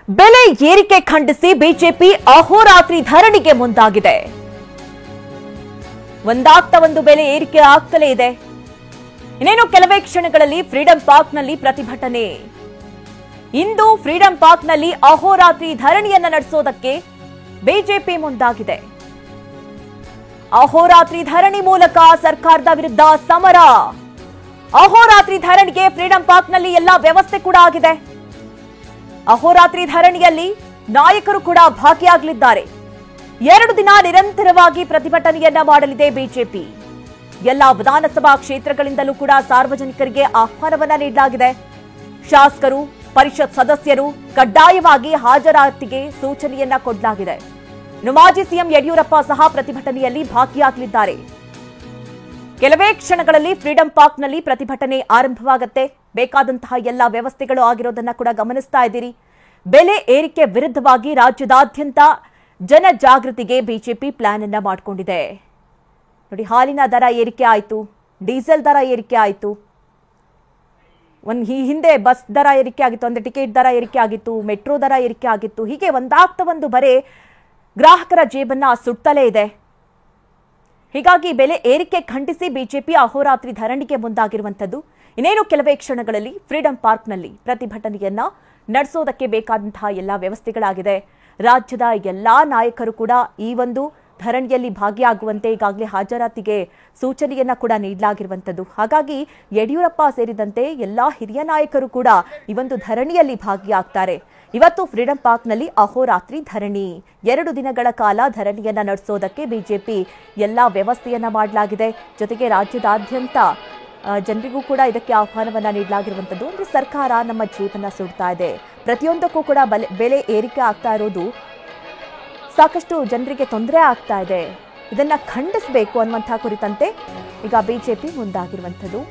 ಬೆಲೆ ಏರಿಕೆ ಖಂಡಿಸಿ ಬಿಜೆಪಿ ಅಹೋರಾತ್ರಿ ಧರಣಿಗೆ ಮುಂದಾಗಿದೆ. ಒಂದಾಗ್ತಾ ಒಂದು ಬೆಲೆ ಏರಿಕೆ ಆಗ್ತಲೇ ಇದೆ. ಇನ್ನೇನು ಕೆಲವೇ ಕ್ಷಣಗಳಲ್ಲಿ ಫ್ರೀಡಂ ಪಾರ್ಕ್ನಲ್ಲಿ ಪ್ರತಿಭಟನೆ. ಇಂದು ಫ್ರೀಡಂ ಪಾರ್ಕ್ನಲ್ಲಿ ಅಹೋರಾತ್ರಿ ಧರಣಿಯನ್ನ ನಡೆಸೋದಕ್ಕೆ ಬಿಜೆಪಿ ಮುಂದಾಗಿದೆ. ಅಹೋರಾತ್ರಿ ಧರಣಿ ಮೂಲಕ ಸರ್ಕಾರದ ವಿರುದ್ಧ ಸಮರ. ಅಹೋರಾತ್ರಿ ಧರಣಿಗೆ ಫ್ರೀಡಂ ಪಾರ್ಕ್ನಲ್ಲಿ ಎಲ್ಲಾ ವ್ಯವಸ್ಥೆ ಕೂಡ ಆಗಿದೆ. ಅಹೋರಾತ್ರಿ ಧರಣಿಯಲ್ಲಿ ನಾಯಕರು ಕೂಡ ಭಾಗಿಯಾಗಲಿದ್ದಾರೆ. 2 ದಿನ ನಿರಂತರವಾಗಿ ಪ್ರತಿಭಟನೆಯನ್ನ ಮಾಡಲಿದೆ ಬಿಜೆಪಿ. ಎಲ್ಲಾ ವಿಧಾನಸಭಾ ಕ್ಷೇತ್ರಗಳಿಂದಲೂ ಕೂಡ ಸಾರ್ವಜನಿಕರಿಗೆ ಆಹ್ವಾನವನ್ನ ನೀಡಲಾಗಿದೆ. ಶಾಸಕರು, ಪರಿಷತ್ ಸದಸ್ಯರು ಕಡ್ಡಾಯವಾಗಿ ಹಾಜರಾತಿಗೆ ಸೂಚನೆಯನ್ನ ಕೊಡಲಾಗಿದೆ. ಮಾಜಿ ಸಿಎಂ ಯಡಿಯೂರಪ್ಪ ಸಹ ಪ್ರತಿಭಟನೆಯಲ್ಲಿ ಭಾಗಿಯಾಗಲಿದ್ದಾರೆ. ಕೆಲವೇ ಕ್ಷಣಗಳಲ್ಲಿ ಫ್ರೀಡಂ ಪಾರ್ಕ್ನಲ್ಲಿ ಪ್ರತಿಭಟನೆ ಆರಂಭವಾಗುತ್ತೆ. ಬೇಕಾದಂತಹ ಎಲ್ಲಾ ವ್ಯವಸ್ಥೆಗಳು ಆಗಿರೋದನ್ನ ಕೂಡ ಗಮನಿಸ್ತಾ ಇದ್ದೀರಿ. ಬೆಲೆ ಏರಿಕೆ ವಿರುದ್ಧವಾಗಿ ರಾಜ್ಯದಾದ್ಯಂತ ಜನಜಾಗೃತಿಗೆ ಬಿಜೆಪಿ ಪ್ಲಾನ್ ಅನ್ನ ಮಾಡಿಕೊಂಡಿದೆ. ನೋಡಿ, ಹಾಲಿನ ದರ ಏರಿಕೆ ಆಯಿತು, ಡೀಸೆಲ್ ದರ ಏರಿಕೆ ಆಯಿತು, ಹಿಂದೆ ಬಸ್ ದರ ಏರಿಕೆ ಆಗಿತ್ತು, ಅಂದ್ರೆ ಟಿಕೆಟ್ ದರ ಏರಿಕೆ ಆಗಿತ್ತು, ಮೆಟ್ರೋ ದರ ಏರಿಕೆ ಆಗಿತ್ತು. ಹೀಗೆ ಒಂದಾಗ್ತಾ ಒಂದು ಬರೆ ಗ್ರಾಹಕರ ಜೇಬನ್ನ ಸುತ್ತಲೇ ಇದೆ. ಹೀಗಾಗಿ ಬೆಲೆ ಏರಿಕೆ ಖಂಡಿಸಿ ಬಿಜೆಪಿ ಅಹೋರಾತ್ರಿ ಧರಣಿಗೆ ಮುಂದಾಗಿರುವಂತದ್ದು. ಇನ್ನೇನು ಕೆಲವೇ ಕ್ಷಣಗಳಲ್ಲಿ ಫ್ರೀಡಂ ಪಾರ್ಕ್ನಲ್ಲಿ ಪ್ರತಿಭಟನೆಯನ್ನ ನಡೆಸೋದಕ್ಕೆ ಬೇಕಾದಂತಹ ಎಲ್ಲಾ ವ್ಯವಸ್ಥೆಗಳಾಗಿದೆ. ರಾಜ್ಯದ ಎಲ್ಲಾ ನಾಯಕರು ಕೂಡ ಈ ಒಂದು ಧರಣಿಯಲ್ಲಿ ಭಾಗಿಯಾಗುವಂತೆ ಈಗಾಗಲೇ ಹಾಜರಾತಿಗೆ ಸೂಚನೆಯನ್ನ ಕೂಡ ನೀಡಲಾಗಿರುವಂತದ್ದು. ಹಾಗಾಗಿ ಯಡಿಯೂರಪ್ಪ ಸೇರಿದಂತೆ ಎಲ್ಲಾ ಹಿರಿಯ ನಾಯಕರು ಕೂಡ ಈ ಒಂದು ಧರಣಿಯಲ್ಲಿ ಭಾಗಿಯಾಗ್ತಾರೆ. ಇವತ್ತು ಫ್ರೀಡಂ ಪಾರ್ಕ್ನಲ್ಲಿ ಅಹೋರಾತ್ರಿ ಧರಣಿ. 2 ದಿನಗಳ ಕಾಲ ಧರಣಿಯನ್ನ ನಡೆಸೋದಕ್ಕೆ ಬಿಜೆಪಿ ಎಲ್ಲಾ ವ್ಯವಸ್ಥೆಯನ್ನ ಮಾಡಲಾಗಿದೆ. ಜೊತೆಗೆ ರಾಜ್ಯದಾದ್ಯಂತ ಜನರಿಗೂ ಕೂಡ ಇದಕ್ಕೆ ಆಹ್ವಾನವನ್ನ ನೀಡಲಾಗಿರುವಂತದ್ದು. ಅಂದ್ರೆ ಸರ್ಕಾರ ನಮ್ಮ ಜೀವನ ಸುಡ್ತಾ ಇದೆ, ಪ್ರತಿಯೊಂದಕ್ಕೂ ಕೂಡ ಬೆಲೆ ಏರಿಕೆ ಆಗ್ತಾ ಇರೋದು ಸಾಕಷ್ಟು ಜನರಿಗೆ ತೊಂದರೆ ಆಗ್ತಾ ಇದೆ, ಇದನ್ನ ಖಂಡಿಸಬೇಕು ಅನ್ನುವಂತಹ ಕುರಿತಂತೆ ಈಗ ಬಿಜೆಪಿ ಮುಂದಾಗಿರುವಂತದ್ದು.